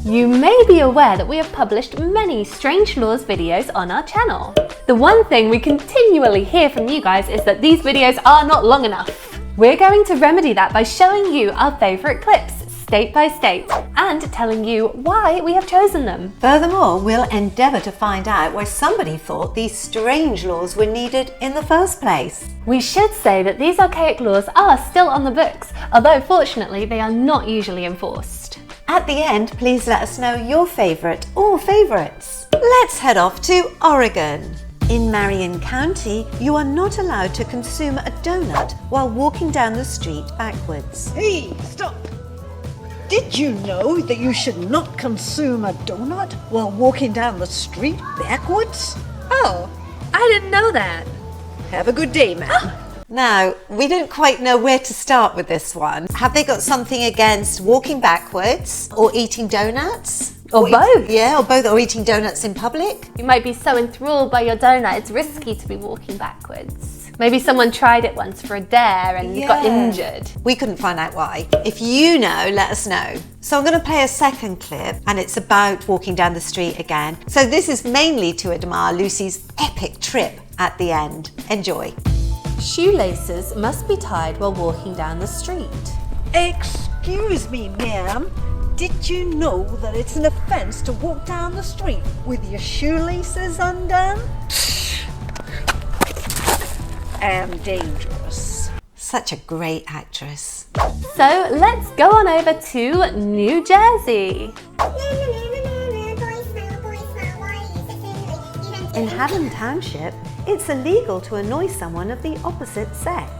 You may be aware that we have published many Strange Laws videos on our channel. The one thing we continually hear from you guys is that these videos are not long enough. We're going to remedy that by showing you our favourite clips, state by state, and telling you why we have chosen them. Furthermore, we'll endeavour to find out why somebody thought these strange laws were needed in the first place. We should say that these archaic laws are still on the books, although fortunately they are not usually enforced. At the end, please let us know your favourite or favourites. Let's head off to Oregon. In Marion County, you are not allowed to consume a donut while walking down the street backwards. Hey, stop! Did you know that you should not consume a donut while walking down the street backwards? Oh, I didn't know that. Have a good day, ma'am. Now, we don't quite know where to start with this one. Have they got something against walking backwards or eating donuts? Or both. Yeah, or both, or eating donuts in public. You might be so enthralled by your donut, it's risky to be walking backwards. Maybe someone tried it once for a dare and got injured. We couldn't find out why. If you know, let us know. So I'm going to play a second clip, and it's about walking down the street again. So this is mainly to admire Lucy's epic trip at the end. Enjoy. Shoelaces must be tied while walking down the street. Excuse me, ma'am. Did you know that it's an offence to walk down the street with your shoelaces undone? I'm dangerous. Such a great actress. So let's go on over to New Jersey. In Haddam Township, it's illegal to annoy someone of the opposite sex.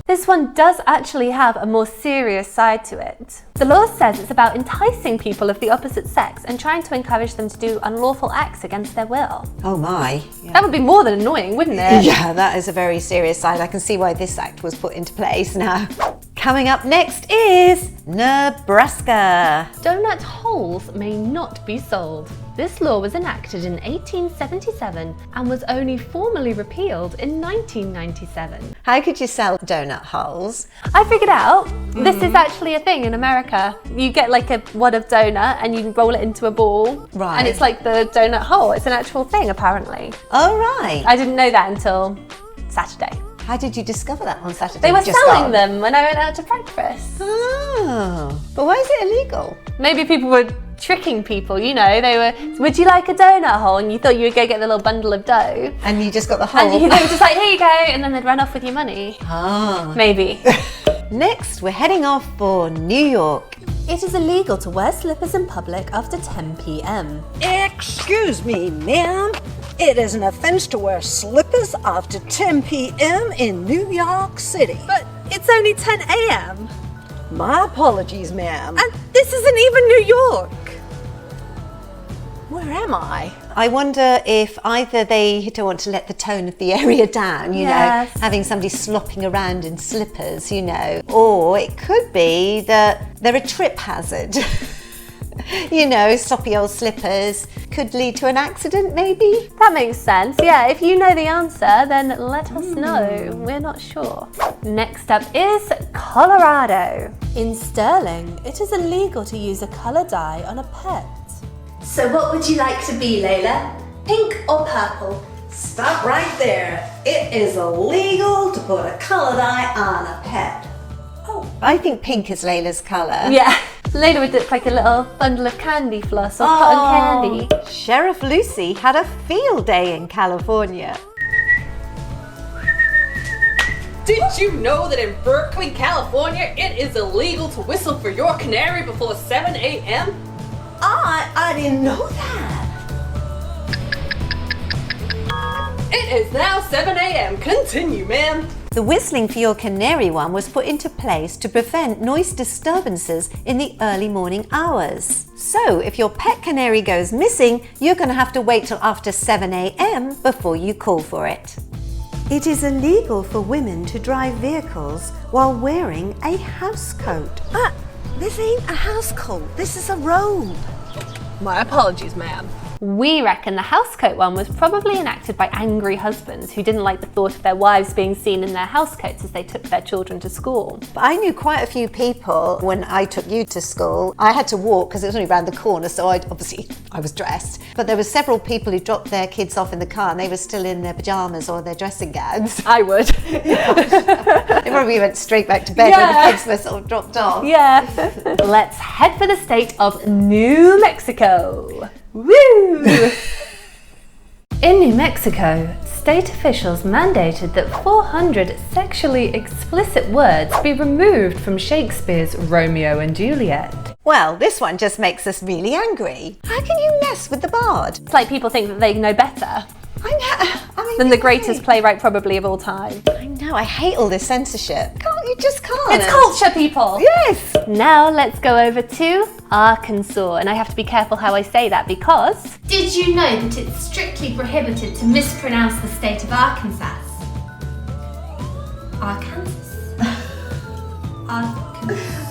This one does actually have a more serious side to it. The law says it's about enticing people of the opposite sex and trying to encourage them to do unlawful acts against their will. Oh my. That would be more than annoying, wouldn't it? Yeah, that is a very serious side. I can see why this act was put into place now. Coming up next is Nebraska. Donut holes may not be sold. This law was enacted in 1877 and was only formally repealed in 1997. How could you sell donut holes? I figured out this is actually a thing in America. You get like a wad of donut and you roll it into a ball. Right. And it's like the donut hole. It's an actual thing apparently. Oh, right. I didn't know that until Saturday. How did you discover that on Saturday? They were Just selling gone? them when I went out to breakfast. Oh, but why is it illegal? Maybe people were tricking people, you know, they were, would you like a donut hole? And you thought you would go get the little bundle of dough. And you just got the hole. And they were just like, here you go, and then they'd run off with your money. Ah. Maybe. Next, we're heading off for New York. It is illegal to wear slippers in public after 10 p.m. Excuse me, ma'am. It is an offence to wear slippers after 10 p.m. in New York City. But it's only 10 a.m. My apologies, ma'am. And this isn't even New York. Where am I? I wonder if either they don't want to let the tone of the area down, you know, having somebody slopping around in slippers, you know, or it could be that they're a trip hazard. You know, sloppy old slippers could lead to an accident, maybe? That makes sense. Yeah, if you know the answer, then let us know. We're not sure. Next up is Colorado. In Sterling, it is illegal to use a colour dye on a pet. So what would you like to be, Layla? Pink or purple? Stop right there. It is illegal to put a colour dye on a pet. Oh, I think pink is Layla's colour. Yeah, Layla would look like a little bundle of candy floss or cotton candy. Sheriff Lucy had a field day in California. Did you know that in Berkeley, California, it is illegal to whistle for your canary before 7 a.m.? I didn't know that. It is now 7 a.m. Continue, ma'am. The whistling for your canary one was put into place to prevent noise disturbances in the early morning hours. So if your pet canary goes missing, you're going to have to wait till after 7 a.m. before you call for it. It is illegal for women to drive vehicles while wearing a housecoat. This ain't a house coat. This is a robe. My apologies, ma'am. We reckon the housecoat one was probably enacted by angry husbands who didn't like the thought of their wives being seen in their housecoats as they took their children to school. But I knew quite a few people when I took you to school. I had to walk because it was only around the corner, so I was dressed. But there were several people who dropped their kids off in the car and they were still in their pyjamas or their dressing gowns. I would. They probably went straight back to bed when the kids were sort of dropped off. Yeah. Let's head for the state of New Mexico. Woo! In New Mexico, state officials mandated that 400 sexually explicit words be removed from Shakespeare's Romeo and Juliet. Well, this one just makes us really angry. How can you mess with the bard? It's like people think that they know better I mean, than the greatest playwright probably of all time. I know, I hate all this censorship. You just can't. It's culture, people! Yes! Now let's go over to Arkansas, and I have to be careful how I say that because... Did you know that it's strictly prohibited to mispronounce the state of Arkansas? Arkansas?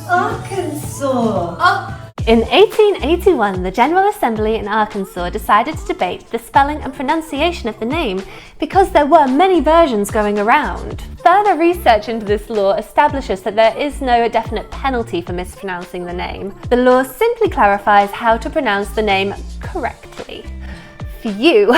Arkansas. Oh, In 1881, the General Assembly in Arkansas decided to debate the spelling and pronunciation of the name because there were many versions going around. Further research into this law establishes that there is no definite penalty for mispronouncing the name. The law simply clarifies how to pronounce the name correctly. For you,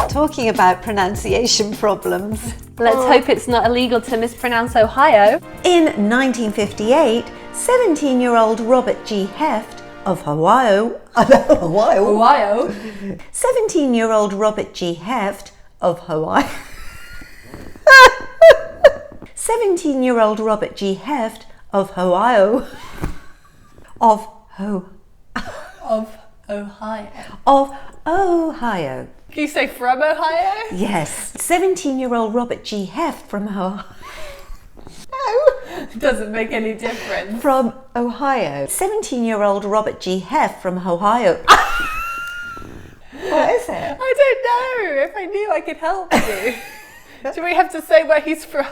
Talking about pronunciation problems. let's hope it's not illegal to mispronounce Ohio. In 1958, 17-year-old Robert G. Heft of Ohio. 17-year-old Robert G. Heft of Hawaii. 17-year-old Robert G. Heft of Ohio. Of Ohio. Can you say from Ohio? Yes. 17-year-old Robert G. Heft from Ohio. Doesn't make any difference. From Ohio. 17-year-old Robert G. Heft from Ohio. What is it? I don't know. If I knew, I could help you. Do we have to say where he's from?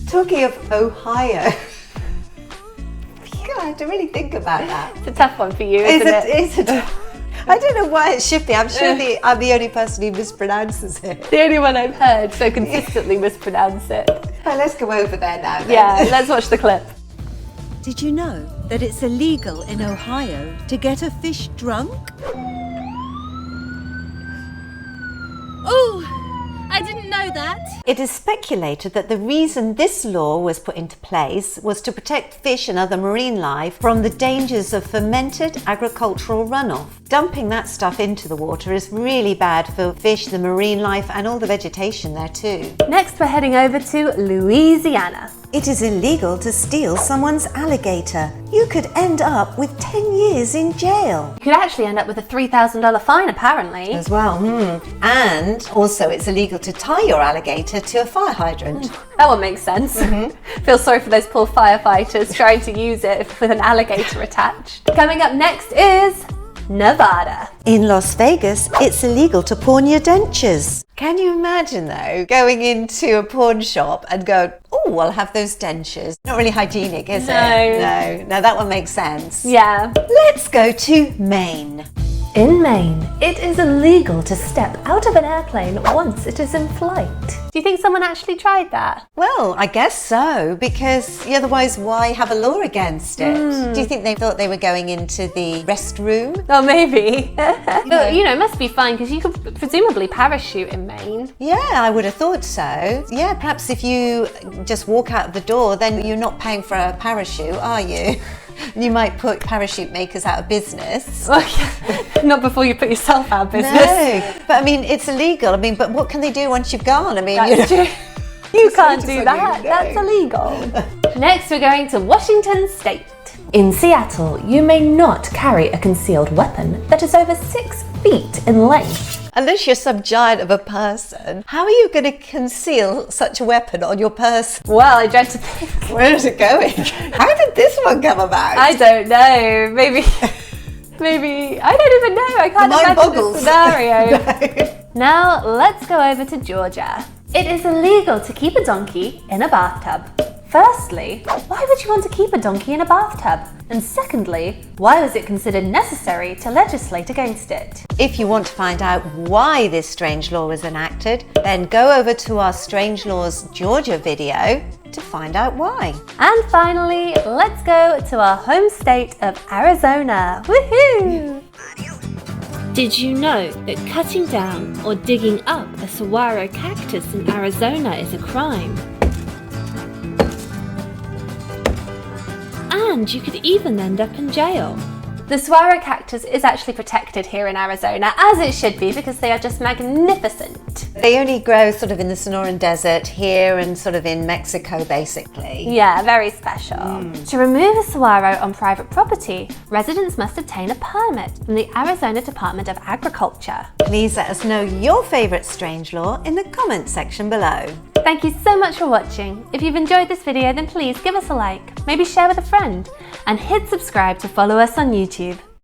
Talking of Ohio. God, I have to really think about that. It's a tough one for you, isn't it? I don't know why it should be. I'm sure I'm the only person who mispronounces it. The only one I've heard so consistently mispronounce it. Well, let's go over there now then. Yeah, let's watch the clip. Did you know that it's illegal in Ohio to get a fish drunk? oh, I didn't know that. It is speculated that the reason this law was put into place was to protect fish and other marine life from the dangers of fermented agricultural runoff. Dumping that stuff into the water is really bad for fish, the marine life, and all the vegetation there too. Next, we're heading over to Louisiana. It is illegal to steal someone's alligator. You could end up with 10 years in jail. You could actually end up with a $3,000 fine, apparently. As well. And also it's illegal to tie your alligator to a fire hydrant. That one makes sense. Feel sorry for those poor firefighters trying to use it with an alligator attached. Coming up next is Nevada. In Las Vegas, it's illegal to pawn your dentures. Can you imagine though, going into a pawn shop and going, oh, I'll have those dentures. Not really hygienic, is it? No, that one makes sense. Yeah. Let's go to Maine. In Maine, it is illegal to step out of an airplane once it is in flight. Do you think someone actually tried that? Well, I guess so, because otherwise why have a law against it? Do you think they thought they were going into the restroom? Oh, maybe. But, it must be fine because you could presumably parachute in Maine. Yeah, I would have thought so. Yeah, perhaps if you just walk out of the door, then you're not paying for a parachute, are you? You might put parachute makers out of business. Not before you put yourself out of business. No, but I mean, it's illegal. I mean, but what can they do once you've gone? I mean, That's true. You can't do that. That's illegal. Next, we're going to Washington State. In Seattle, you may not carry a concealed weapon that is over 6 feet in length. Unless you're some giant of a person, how are you going to conceal such a weapon on your person? Well, I dread to think. Where is it going? How did this one come about? I don't know. Maybe, I don't even know. I can't imagine the scenario. Now, let's go over to Georgia. It is illegal to keep a donkey in a bathtub. Firstly, why would you want to keep a donkey in a bathtub? And secondly, why was it considered necessary to legislate against it? If you want to find out why this strange law was enacted, then go over to our Strange Laws Georgia video to find out why. And finally, let's go to our home state of Arizona. Woohoo! Did you know that cutting down or digging up a saguaro cactus in Arizona is a crime? And you could even end up in jail. The saguaro cactus is actually protected here in Arizona, as it should be, because they are just magnificent. They only grow sort of in the Sonoran Desert here and sort of in Mexico, basically. Yeah, very special. To remove a saguaro on private property, residents must obtain a permit from the Arizona Department of Agriculture. Please let us know your favourite strange law in the comments section below. Thank you so much for watching. If you've enjoyed this video, then please give us a like, maybe share with a friend, and hit subscribe to follow us on YouTube.